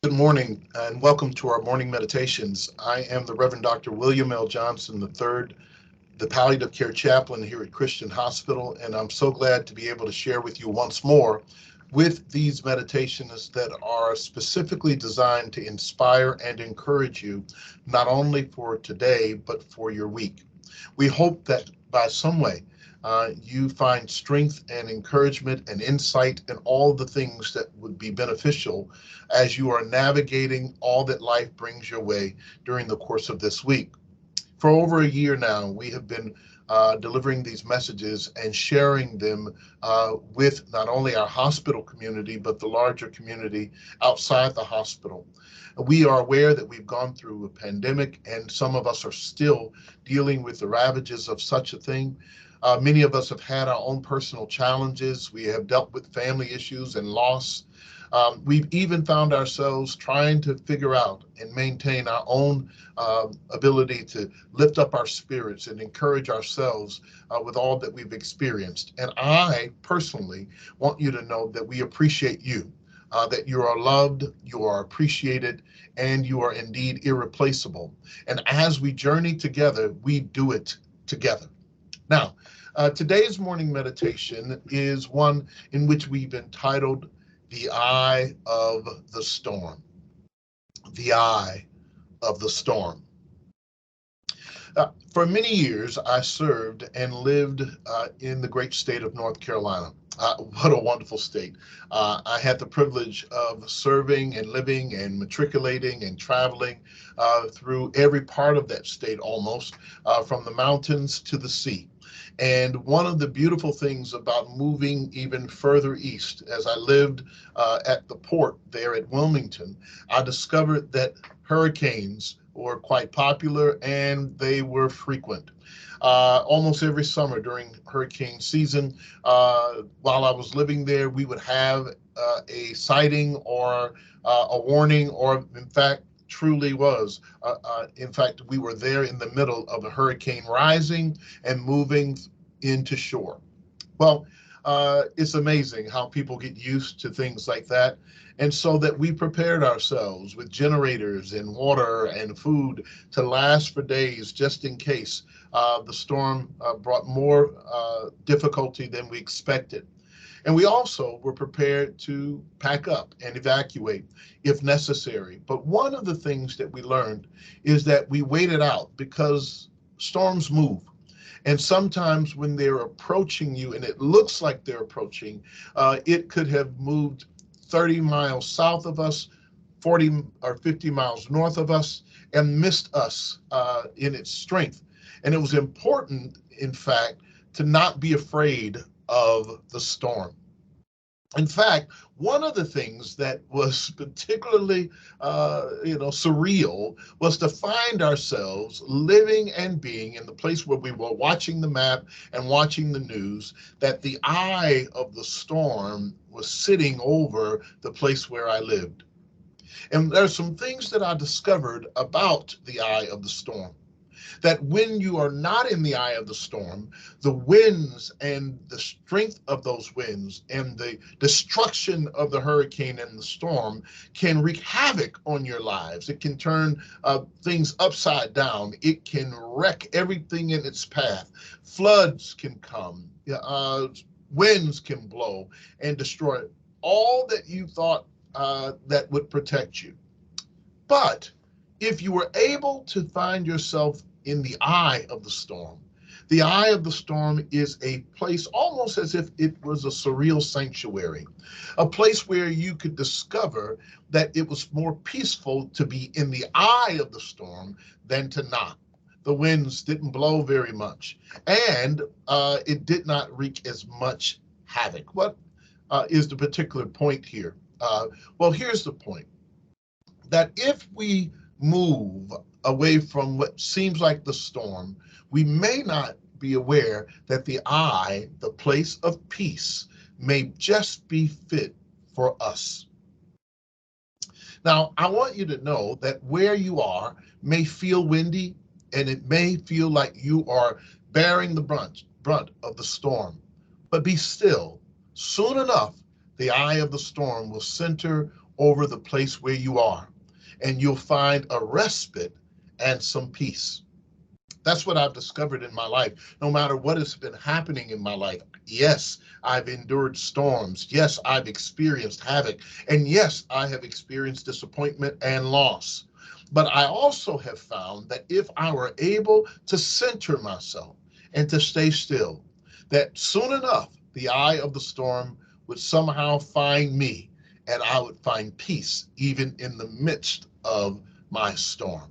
Good morning and welcome to our morning meditations. I am the Reverend Dr. William L. Johnson III, the palliative care chaplain here at Christian Hospital, and I'm so glad to be able to share with you once more with these meditations that are specifically designed to inspire and encourage you, not only for today, but for your week. We hope that by some way you find strength and encouragement and insight and all the things that would be beneficial as you are navigating all that life brings your way during the course of this week. For over a year now, we have been delivering these messages and sharing them with not only our hospital community, but the larger community outside the hospital. We are aware that we've gone through a pandemic, and some of us are still dealing with the ravages of such a thing. Many of us have had our own personal challenges. We have dealt with family issues and loss. We've even found ourselves trying to figure out and maintain our own ability to lift up our spirits and encourage ourselves with all that we've experienced. And I personally want you to know that we appreciate you, that you are loved, you are appreciated, and you are indeed irreplaceable. And as we journey together, we do it together. Now, today's morning meditation is one in which we've entitled The Eye of the Storm. The Eye of the Storm. For many years, I served and lived in the great state of North Carolina. What a wonderful state. I had the privilege of serving and living and matriculating and traveling through every part of that state almost, from the mountains to the sea. And one of the beautiful things about moving even further east, as I lived at the port there at Wilmington, I discovered that hurricanes were quite popular and they were frequent. Almost every summer during hurricane season, while I was living there, we would have a sighting or a warning, or in fact, truly was. In fact, we were there in the middle of a hurricane rising and moving into shore. Well, it's amazing how people get used to things like that. And so that we prepared ourselves with generators and water and food to last for days just in case the storm brought more difficulty than we expected. And we also were prepared to pack up and evacuate if necessary. But one of the things that we learned is that we waited out because storms move. And sometimes when they're approaching you and it looks like they're approaching, it could have moved 30 miles south of us, 40 or 50 miles north of us, and missed us in its strength. And it was important, in fact, to not be afraid of the storm. In fact, one of the things that was particularly, surreal was to find ourselves living and being in the place where we were watching the map and watching the news, that the eye of the storm was sitting over the place where I lived. And there's some things that I discovered about the eye of the storm, that when you are not in the eye of the storm, the winds and the strength of those winds and the destruction of the hurricane and the storm can wreak havoc on your lives. It can turn things upside down. It can wreck everything in its path. Floods can come, winds can blow and destroy all that you thought that would protect you. But if you were able to find yourself in the eye of the eye of the storm is a place almost as if it was a surreal sanctuary, a place where you could discover that it was more peaceful to be in the eye of the storm than to not. The winds didn't blow very much, and it did not wreak as much havoc. What is the particular point here? Well, here's the point, that if we move away from what seems like the storm, we may not be aware that the eye, the place of peace, may just be fit for us. Now, I want you to know that where you are may feel windy and it may feel like you are bearing the brunt of the storm, but be still. Soon enough, the eye of the storm will center over the place where you are, and you'll find a respite and some peace. That's what I've discovered in my life. No matter what has been happening in my life, yes, I've endured storms. Yes, I've experienced havoc. And yes, I have experienced disappointment and loss. But I also have found that if I were able to center myself and to stay still, that soon enough, the eye of the storm would somehow find me, and I would find peace even in the midst of my storm.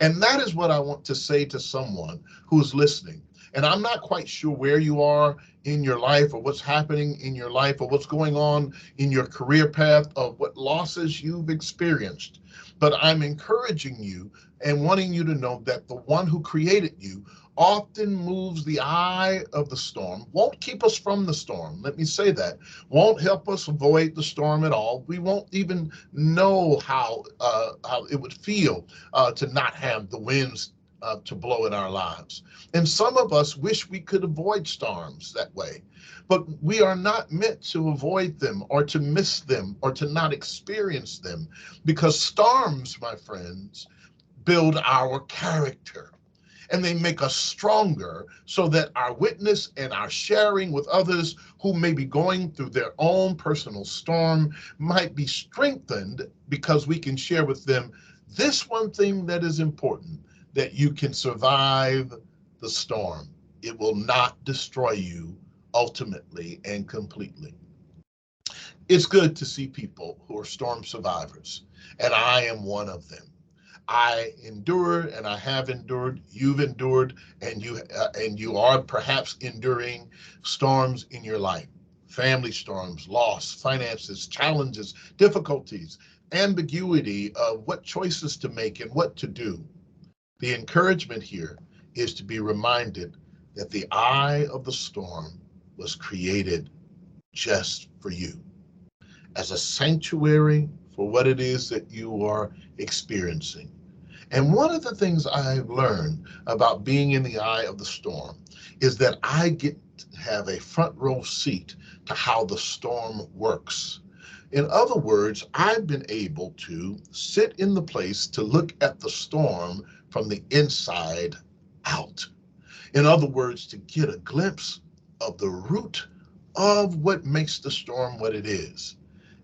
And that is what I want to say to someone who's listening. And I'm not quite sure where you are in your life or what's happening in your life or what's going on in your career path or what losses you've experienced. But I'm encouraging you and wanting you to know that the one who created you often moves the eye of the storm, won't keep us from the storm. Let me say that. Won't help us avoid the storm at all. We won't even know how it would feel to not have the winds to blow in our lives. And some of us wish we could avoid storms that way, but we are not meant to avoid them or to miss them or to not experience them, because storms, my friends, build our character and they make us stronger so that our witness and our sharing with others who may be going through their own personal storm might be strengthened, because we can share with them this one thing that is important: that you can survive the storm. It will not destroy you ultimately and completely. It's good to see people who are storm survivors, and I am one of them. I endure and I have endured, you've endured, and you are perhaps enduring storms in your life. Family storms, loss, finances, challenges, difficulties, ambiguity of what choices to make and what to do. The encouragement here is to be reminded that the eye of the storm was created just for you, as a sanctuary for what it is that you are experiencing. And one of the things I've learned about being in the eye of the storm is that I get to have a front row seat to how the storm works. In other words, I've been able to sit in the place to look at the storm from the inside out. In other words, to get a glimpse of the root of what makes the storm what it is.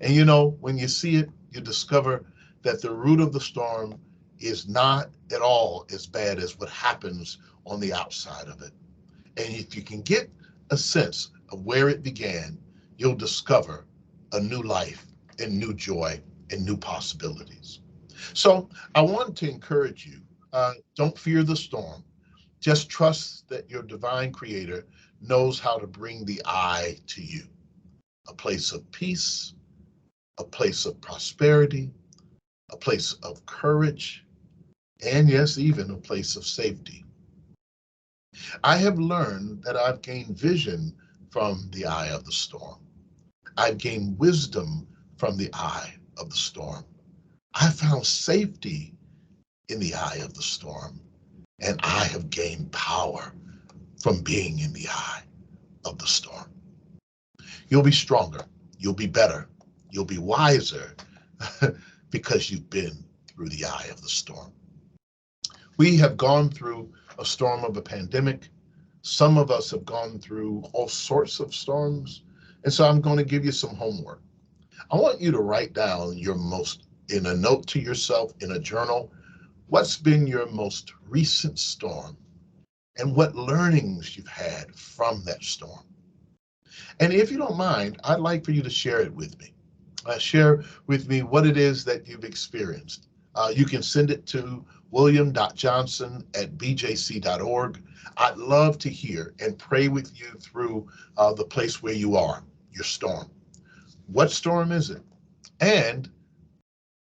And you know, when you see it, you discover that the root of the storm is not at all as bad as what happens on the outside of it. And if you can get a sense of where it began, you'll discover a new life and new joy and new possibilities. So I want to encourage you, don't fear the storm. Just trust that your divine creator knows how to bring the eye to you, a place of peace, a place of prosperity, a place of courage, and yes, even a place of safety. I have learned that I've gained vision from the eye of the storm. I've gained wisdom from the eye of the storm. I found safety in the eye of the storm, and I have gained power from being in the eye of the storm. You'll be stronger, you'll be better, you'll be wiser because you've been through the eye of the storm. We have gone through a storm of a pandemic. Some of us have gone through all sorts of storms. And so I'm going to give you some homework. I want you to write down in a note to yourself, in a journal, what's been your most recent storm and what learnings you've had from that storm. And if you don't mind, I'd like for you to share it with me. Share with me what it is that you've experienced. You can send it to william.johnson@bjc.org. I'd love to hear and pray with you through the place where you are, your storm. What storm is it? And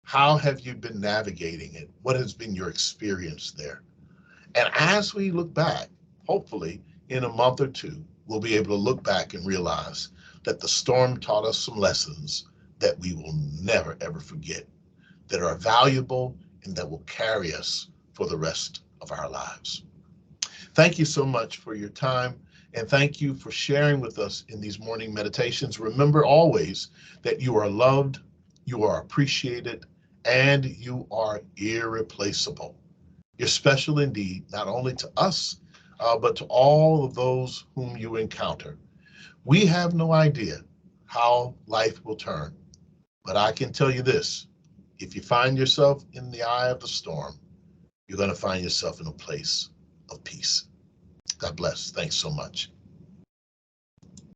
how have you been navigating it? What has been your experience there? And as we look back, hopefully in a month or two, we'll be able to look back and realize that the storm taught us some lessons that we will never, ever forget, that are valuable and that will carry us for the rest of our lives. Thank you so much for your time, and thank you for sharing with us in these morning meditations. Remember always that you are loved, You are appreciated, and you are irreplaceable. You're special indeed, not only to us, but to all of those whom you encounter. We have no idea how life will turn, but I can tell you this: if you find yourself in the eye of the storm, you're going to find yourself in a place of peace. God bless. Thanks so much.